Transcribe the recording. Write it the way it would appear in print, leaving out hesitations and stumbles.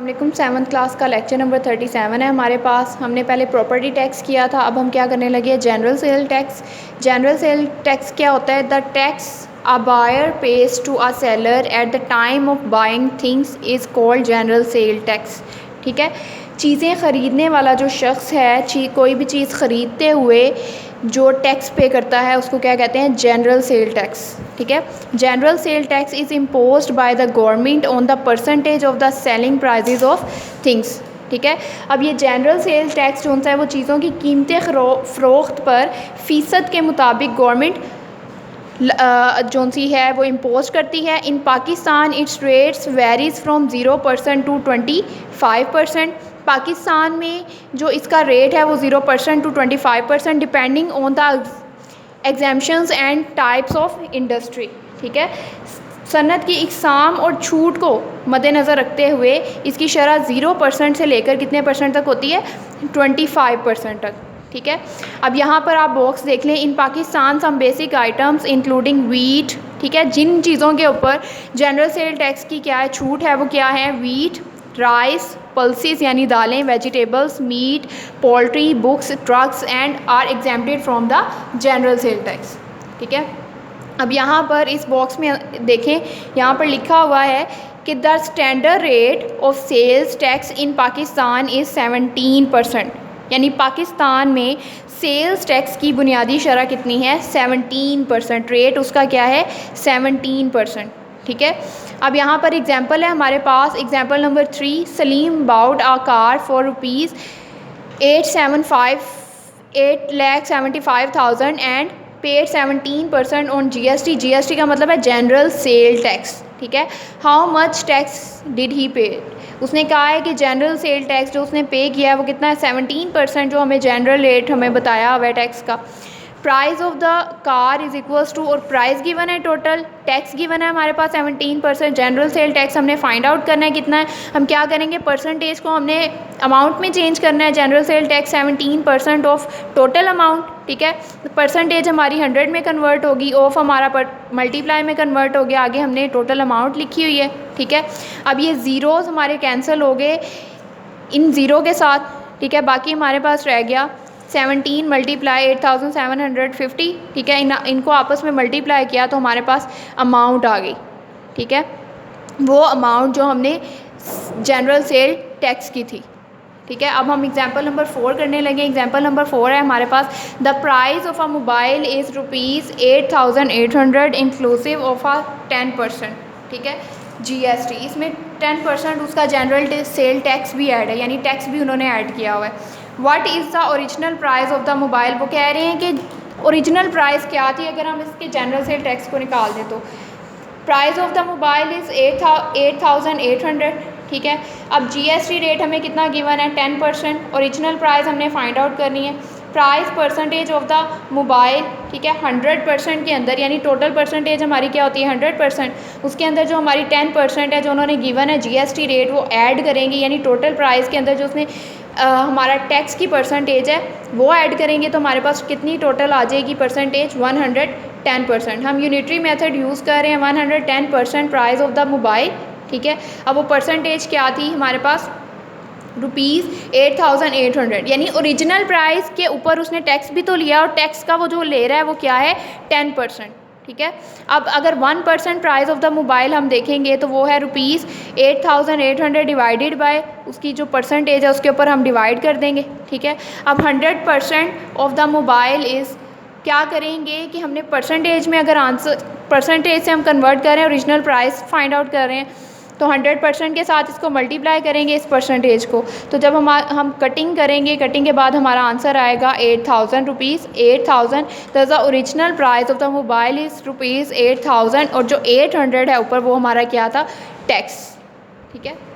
अस्सलाम 7th class का lecture number 37 है हमारे पास। हमने पहले प्रॉपर्टी टैक्स किया था, अब हम क्या करने लगे हैं, general sale tax. General sale tax क्या होता है? The tax a buyer pays to a seller at the time of buying things is called general sale tax. ठीक है, चीज़ें ख़रीदने वाला जो शख्स है, कोई भी चीज़ ख़रीदते हुए जो टैक्स पे करता है उसको क्या कहते हैं? General sale tax. ठीक है, general sale tax is imposed by the government on the percentage of the selling prizes of things. ठीक है, अब ये जनरल सेल टैक्स जो है वो चीज़ों की कीमतें फ़रोख्त पर फ़ीसद के मुताबिक गवर्नमेंट जो सी है वो इम्पोज करती है। In Pakistan its rates varies from 0% to 25%। Pakistan में जो इसका रेट है वो 0% to 25% depending on the exemptions and types of industry. ठीक है, सनत की इकसाम और छूट को मद्देनज़र रखते हुए इसकी शरह 0% से लेकर कितने परसेंट तक होती है? 25% तक। ठीक है, अब यहाँ पर आप बॉक्स देख लें। In Pakistan some basic items including wheat. ठीक है, जिन चीज़ों के ऊपर जनरल सेल टैक्स की क्या है, छूट है, वो क्या है? वीट, राइस, पल्सेस यानी दालें, vegetables, meat, poultry, books, drugs and are exempted from the general sale tax. ठीक है, अब यहाँ पर इस बॉक्स में देखें, यहाँ पर लिखा हुआ है कि the standard rate of sales tax in Pakistan is 17%। यानी पाकिस्तान में सेल्स टैक्स की बुनियादी शरह कितनी है? 17%। रेट उसका क्या है? 17%। ठीक है, अब यहाँ पर एग्जांपल है हमारे पास। Example number 3, Saleem bought a car for rupees 8,75,000 and paid 17% on GST। GST का मतलब है जनरल सेल टैक्स। ठीक है, how much tax did he पे? उसने कहा है कि जनरल सेल टैक्स जो उसने पे किया है वो कितना है? 17%, जो हमें जनरल रेट हमें बताया हुआ है टैक्स का। Price of the car is equals to, और प्राइस गिवन है, टोटल टैक्स गिवन है हमारे पास 17%। जनरल सेल टैक्स हमने फाइंड आउट करना है कितना है। हम क्या करेंगे, परसेंटेज को हमने अमाउंट में चेंज करना है। General sale tax 17% of total amount. ठीक है, परसेंटेज हमारी 100 में कन्वर्ट होगी, ऑफ हमारा मल्टीप्लाई में कन्वर्ट हो गया, आगे हमने टोटल अमाउंट लिखी हुई है। ठीक है, अब ये ज़ीरोज़ हमारे कैंसिल हो गए इन ज़ीरो के साथ। ठीक है, बाकी हमारे पास रह गया 17 मल्टीप्लाई 8,750। ठीक है, इनको आपस में मल्टीप्लाई किया तो हमारे पास अमाउंट आ गई। ठीक है, वो अमाउंट जो हमने जनरल सेल टैक्स की थी। ठीक है, अब हम एग्जांपल नंबर 4 करने लगे। एग्जांपल नंबर 4 है हमारे पास, the price of a mobile is rupees 8,800 inclusive of a 10%। ठीक है, GST, इसमें 10% उसका जनरल सेल टैक्स भी ऐड है, यानी टैक्स भी उन्होंने ऐड किया हुआ है। What is the original price of the mobile? वो कह रहे हैं कि ओरिजिनल प्राइस क्या थी अगर हम इसके जनरल सेल टैक्स को निकाल दें तो। Price of the mobile is 8,800। ठीक है, अब GST रेट हमें कितना गिवन है? 10%। ओरिजिनल प्राइस हमने फाइंड आउट करनी है। Price percentage of the mobile, ठीक है, 100% के अंदर, यानी टोटल परसेंटेज हमारी क्या होती है? 100%। उसके अंदर जो हमारी 10% है जो उन्होंने गिवन है GST रेट, वो ऐड करेंगे, यानी टोटल प्राइस के अंदर जो उसने हमारा टैक्स की परसेंटेज है वो ऐड करेंगे तो हमारे पास कितनी टोटल आ जाएगी परसेंटेज? 110%। हम यूनिटरी मेथड यूज़ कर रहे हैं। 110% प्राइस ऑफ द मोबाइल। ठीक है, अब वो परसेंटेज क्या थी हमारे पास? रुपीज़ 8,800, यानी ओरिजिनल प्राइस के ऊपर उसने टैक्स भी तो लिया, और टैक्स का वो जो ले रहा है वो क्या है? 10%। ठीक है, अब अगर 1% प्राइस ऑफ द मोबाइल हम देखेंगे तो वो है रुपीज़ 8,800 डिवाइडेड बाय उसकी जो परसेंटेज है उसके ऊपर हम डिवाइड कर देंगे। ठीक है, अब 100% ऑफ द मोबाइल इज़, क्या करेंगे कि हमने परसेंटेज में, अगर आंसर परसेंटेज से हम कन्वर्ट कर रहे हैं, ओरिजिनल प्राइस फाइंड आउट कर रहे हैं, तो 100% के साथ इसको मल्टीप्लाई करेंगे इस परसेंटेज को। तो जब हम कटिंग करेंगे, कटिंग के बाद हमारा आंसर आएगा 8,000 rupees. 8,000 the original price of the mobile is rupees 8,000, और जो 800 है ऊपर वो हमारा क्या था? टैक्स। ठीक है।